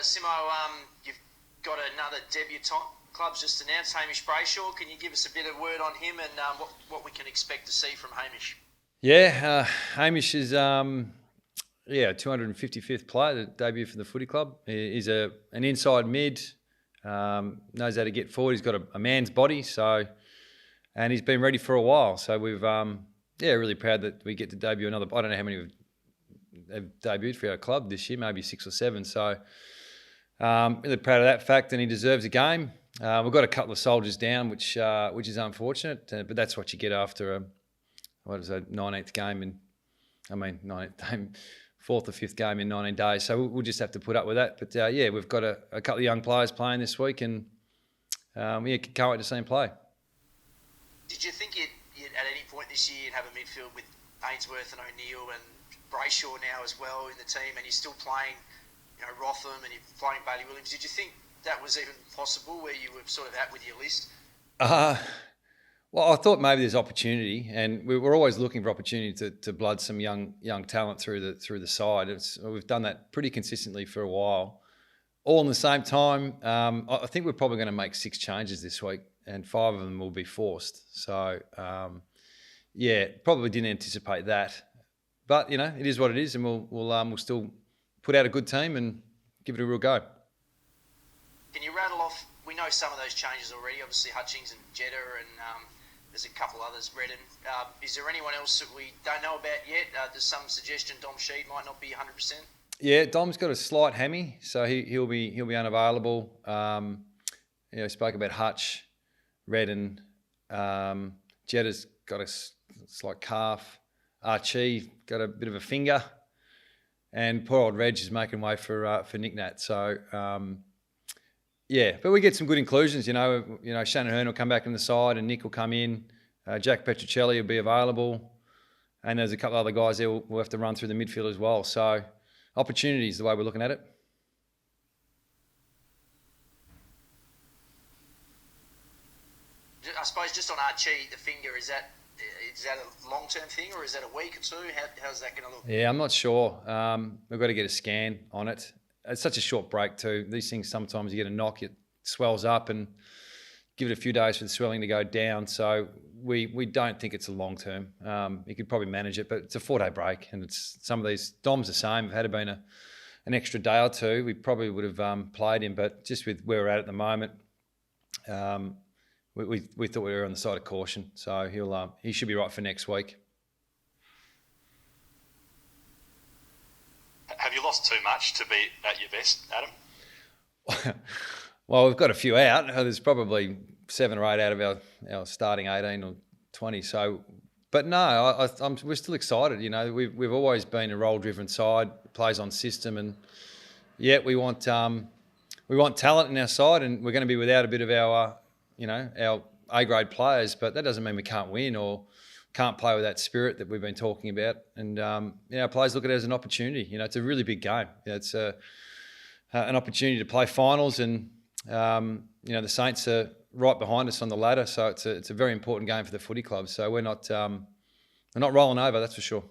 Simo, you've got another debutant club's just announced, Hamish Brayshaw. Can you give us a bit of word on him and what we can expect to see from Hamish? Yeah, Hamish is 255th player that debuted for the footy club. He's an inside mid, knows how to get forward. He's got a man's body, and he's been ready for a while. So we've really proud that we get to debut another. I don't know how many have debuted for our club this year, maybe 6 or 7. So really proud of that fact, and he deserves a game. We've got a couple of soldiers down, which is unfortunate, but that's what you get after 19th game 4th or 5th game in 19 days. So we'll just have to put up with that. But we've got a couple of young players playing this week, and can't wait to see them play. Did you think you'd at any point this year you'd have a midfield with Ainsworth and O'Neill and Brayshaw now as well in the team, and you're still playing, Rotham, and you're playing Bailey Williams? Did you think that was even possible where you were sort of at with your list? Well, I thought maybe there's opportunity, and we're always looking for opportunity to blood some young talent through the side. We've done that pretty consistently for a while. All in the same time, I think we're probably going to make 6 changes this week, and 5 of them will be forced. So, probably didn't anticipate that, but it is what it is, and we'll still put out a good team and give it a real go. Can you rattle off? We know some of those changes already. Obviously, Hutchings and Jeddah, and there's a couple others. Redden. Is there anyone else that we don't know about yet? There's some suggestion Dom Sheed might not be 100%. Yeah, Dom's got a slight hammy, so he'll be unavailable. Spoke about Hutch, Redden. Jeddah's got a slight calf. Archie got a bit of a finger, and poor old Reg is making way for Nick Nat. So. But we get some good inclusions. Shannon Hearn will come back on the side, and Nick will come in. Jack Petruccelli will be available, and there's a couple of other guys there we'll have to run through the midfield as well. So, opportunities the way we're looking at it. I suppose just on Archie, the finger, is that a long-term thing, or is that a week or two? How's that going to look? Yeah, I'm not sure. We've got to get a scan on it. It's such a short break too. These things, sometimes you get a knock, it swells up, and give it a few days for the swelling to go down. So we don't think it's a long term. You could probably manage it, but it's a 4-day break, and it's some of these. Dom's the same. If it had been an extra day or two, we probably would have played him. But just with where we're at the moment, we thought we were on the side of caution. So he should be right for next week. Have you lost too much to be at your best, Adam? Well, we've got a few out. There's probably 7 or 8 out of our starting 18 or 20. So, but no, we're still excited. We've always been a role-driven side, plays on system, and we want talent in our side, and we're going to be without a bit of our A-grade players. But that doesn't mean we can't win or can't play with that spirit that we've been talking about. And our players look at it as an opportunity. It's a really big game. It's an opportunity to play finals, and the Saints are right behind us on the ladder. So it's a very important game for the footy club. So we're not rolling over, that's for sure.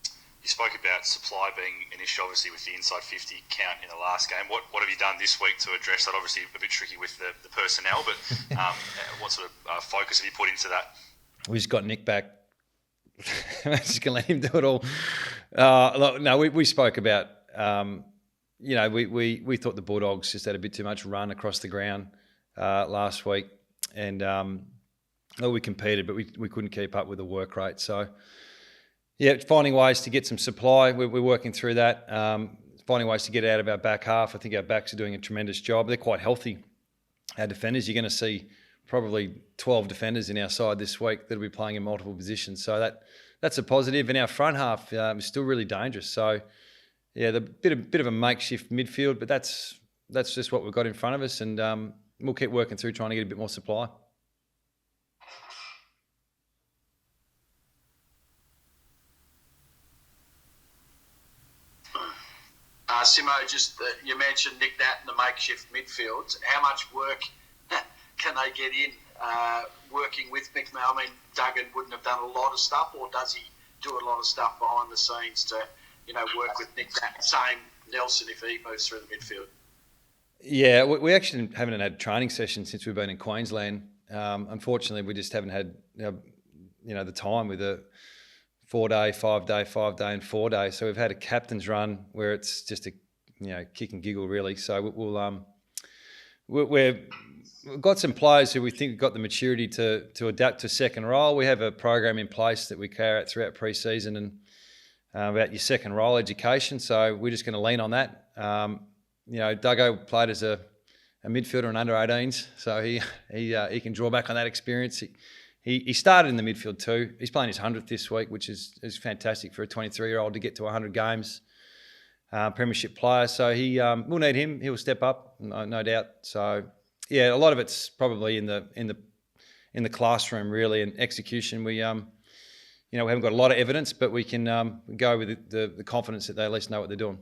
You spoke about supply being an issue, obviously, with the inside 50 count in the last game. What have you done this week to address that? Obviously, a bit tricky with the personnel, but what sort of focus have you put into that? We just got Nick back. I'm just going to let him do it all. We spoke about, we thought the Bulldogs just had a bit too much run across the ground last week. And we competed, but we couldn't keep up with the work rate. So, finding ways to get some supply. We're working through that. Finding ways to get out of our back half. I think our backs are doing a tremendous job. They're quite healthy. Our defenders, you're going to see probably 12 defenders in our side this week that'll be playing in multiple positions. So that's a positive. And our front half is still really dangerous. So, the bit of a makeshift midfield, but that's just what we've got in front of us, and we'll keep working through trying to get a bit more supply. Simo, you mentioned Nick Nat and the makeshift midfields. How much work can they get in working with Mick? I mean, Duggan wouldn't have done a lot of stuff, or does he do a lot of stuff behind the scenes to, work with Nick Nat? Same Nelson if he moves through the midfield? Yeah, we actually haven't had a training session since we've been in Queensland. Unfortunately, we just haven't had the time with a 4-day, 5-day, 5-day, and 4-day. So we've had a captain's run where it's just a kick and giggle really. So we've got some players who we think have got the maturity to adapt to second role. We have a program in place that we carry out throughout pre-season and about your second role education. So we're just going to lean on that. Duggo played as a midfielder in under 18s, so he can draw back on that experience. He started in the midfield too. He's playing his 100th this week, which is fantastic for a 23-year-old to get to 100 games. Premiership player, so we'll need him. He'll step up, no doubt. So yeah, a lot of it's probably in the classroom really, and execution. We we haven't got a lot of evidence, but we can go with the confidence that they at least know what they're doing.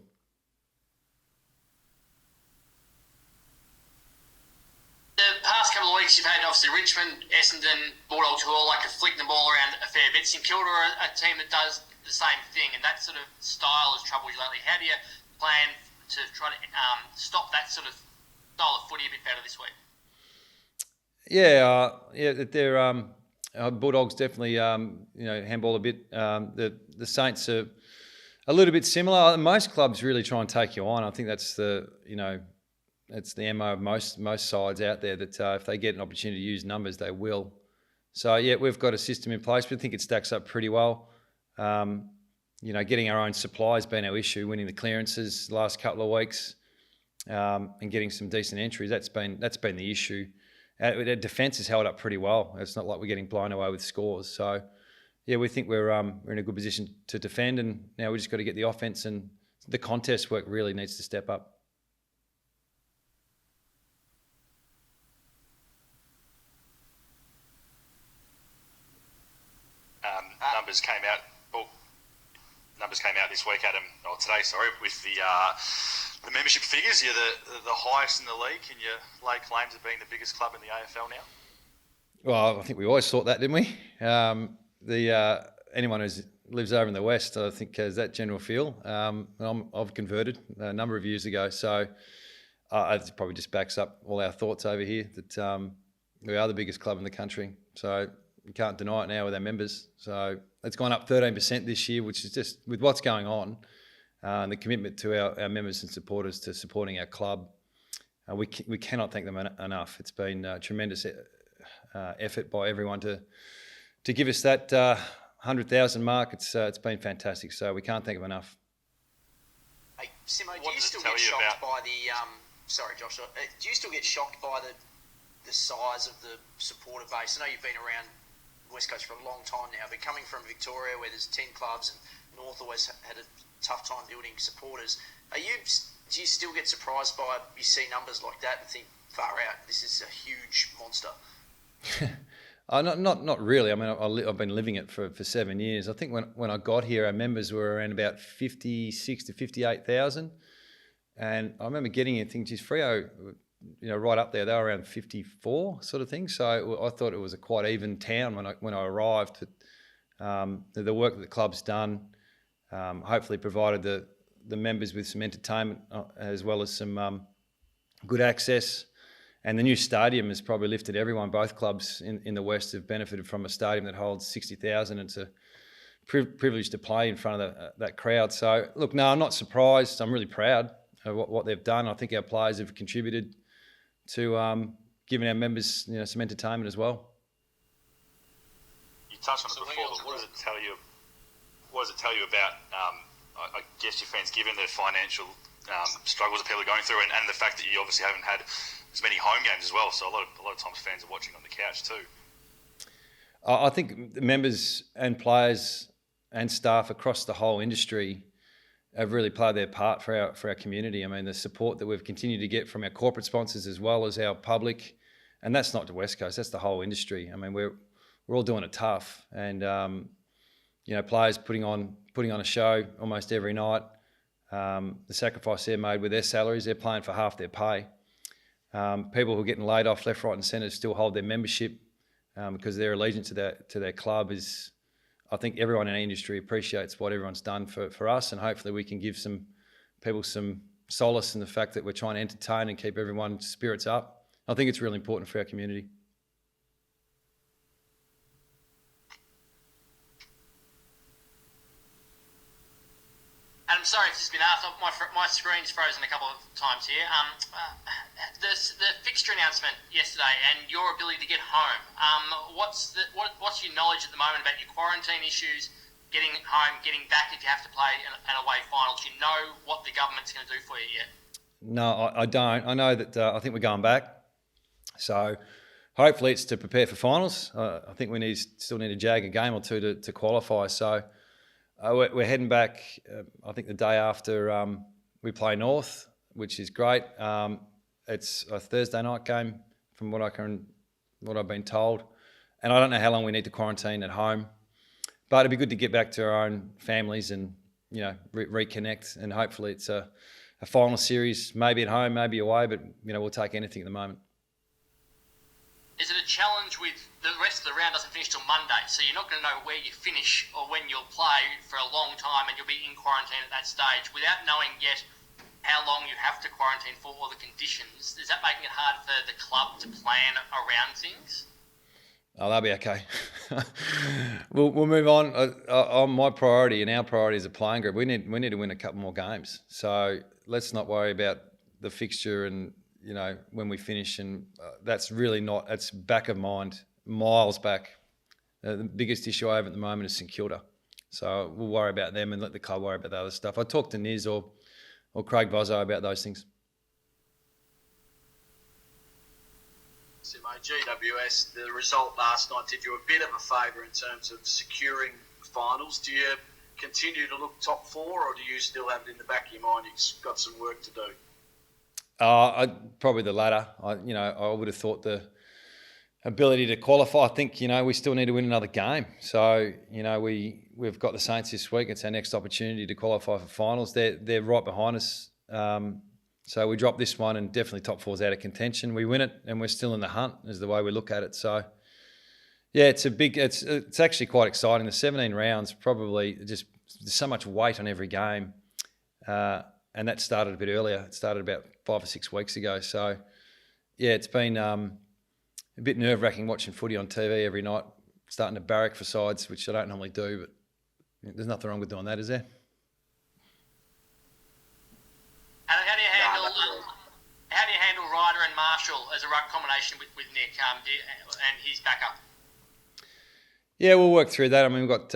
The past couple of weeks you've had obviously Richmond, Essendon, Bulldogs who all like to flick the ball around a fair bit. St Kilda are a team that does the same thing, and that sort of style has troubled you lately. How do you plan to try to stop that sort of style of footy a bit better this week? They're Bulldogs definitely handball a bit. The Saints are a little bit similar. Most clubs really try and take you on. I think that's it's the MO of most sides out there that if they get an opportunity to use numbers, they will. So yeah, we've got a system in place. We think it stacks up pretty well. Getting our own supply has been our issue. Winning the clearances the last couple of weeks and getting some decent entries, that's been the issue. Our defence has held up pretty well. It's not like we're getting blown away with scores. So yeah, we think we're in a good position to defend, and now we just got to get the offence, and the contest work really needs to step up. Numbers came out this week, Adam. Today, sorry, with the membership figures. You're the highest in the league, and you lay claims of being the biggest club in the AFL now. Well, I think we always thought that, didn't we? Anyone who lives over in the West, I think, has that general feel. I've converted a number of years ago, so it probably just backs up all our thoughts over here that we are the biggest club in the country. So you can't deny it now with our members. So it's gone up 13% this year, which is just with what's going on and the commitment to our members and supporters to supporting our club. We cannot thank them enough. It's been a tremendous effort by everyone to give us that 100,000 mark. It's been fantastic. So we can't thank them enough. Hey, Simo, do you still get shocked by the? Sorry, Josh. Do you still get shocked by the size of the supporter base? I know you've been around West Coast for a long time now, but coming from Victoria where there's 10 clubs and North always had a tough time building supporters, do you still get surprised by, you see numbers like that and think, far out, this is a huge monster? Not really. I mean, I've been living it for 7 years. I think when I got here, our members were around about 56 to 58,000, and I remember getting here thinking, geez, Freo, right up there, they were around 54 sort of thing. So I thought it was a quite even town when I arrived. The work that the club's done hopefully provided the members with some entertainment as well as some good access. And the new stadium has probably lifted everyone. Both clubs in the West have benefited from a stadium that holds 60,000. It's a privilege to play in front of that crowd. So, look, no, I'm not surprised. I'm really proud of what they've done. I think our players have contributed to giving our members some entertainment as well. You touched on it before, but what does it tell you? What does it tell you about, I guess, your fans, given the financial struggles that people are going through, and the fact that you obviously haven't had as many home games as well, so a lot of times fans are watching on the couch too. I think the members and players and staff across the whole industry have really played their part for our community. I mean, the support that we've continued to get from our corporate sponsors as well as our public, and that's not the West Coast, that's the whole industry. I mean, we're all doing it tough, and players putting on a show almost every night. The sacrifice they're made with their salaries, they're playing for half their pay. People who are getting laid off left, right and centre still hold their membership because their allegiance to their club is, I think everyone in our industry appreciates what everyone's done for us, and hopefully we can give some people some solace in the fact that we're trying to entertain and keep everyone's spirits up. I think it's really important for our community. And I'm sorry if this has been asked. My screen's frozen a couple of times here. The fixture announcement yesterday and your ability to get home. What's your knowledge at the moment about your quarantine issues, getting home, getting back if you have to play an away final? Do you know what the government's going to do for you yet? No, I don't. I know that I think we're going back. So hopefully it's to prepare for finals. I think we still need to jag a game or two to qualify. So we're heading back, I think the day after we play North, which is great. It's a Thursday night game from what I've been told. And I don't know how long we need to quarantine at home. But it'd be good to get back to our own families and, reconnect. And hopefully it's a final series, maybe at home, maybe away, but, we'll take anything at the moment. Is it a challenge with the rest of the round doesn't finish till Monday, so you're not going to know where you finish or when you'll play for a long time, and you'll be in quarantine at that stage without knowing yet how long you have to quarantine for or the conditions? Is that making it hard for the club to plan around things? Oh, they'll be okay. We'll move on. My priority and our priority as a playing group, we need to win a couple more games. So let's not worry about the fixture and when we finish, and that's back of mind, miles back. The biggest issue I have at the moment is St Kilda. So we'll worry about them and let the club worry about the other stuff. I talked to Niz or Craig Vozzo about those things. Simo, GWS, the result last night did you a bit of a favour in terms of securing finals. Do you continue to look top four, or do you still have it in the back of your mind you've got some work to do? Probably the latter. I would have thought the ability to qualify. I think we still need to win another game. So we've got the Saints this week. It's our next opportunity to qualify for finals. They're right behind us. So we drop this one, and definitely top four's out of contention. We win it, and we're still in the hunt. Is the way we look at it. So yeah, it's actually quite exciting. The 17 rounds probably just there's so much weight on every game. And that started a bit earlier. It started about 5 or 6 weeks ago. So, yeah, it's been a bit nerve-wracking watching footy on TV every night, starting to barrack for sides, which I don't normally do, but there's nothing wrong with doing that, is there? And how do you handle Ryder and Marshall as a ruck combination with Nick and his backup? Yeah, we'll work through that. I mean, we've got...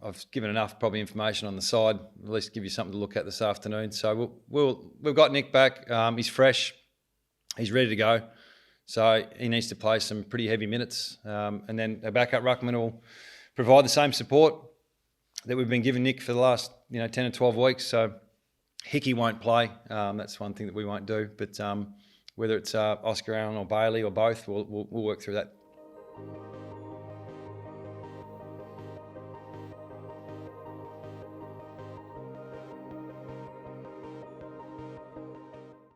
I've given enough probably information on the side, at least give you something to look at this afternoon. So we've got Nick back. He's fresh. He's ready to go. So he needs to play some pretty heavy minutes. And then a backup ruckman will provide the same support that we've been giving Nick for the last 10 or 12 weeks. So Hickey won't play. That's one thing that we won't do. But whether it's Oscar Allen or Bailey or both, we'll work through that.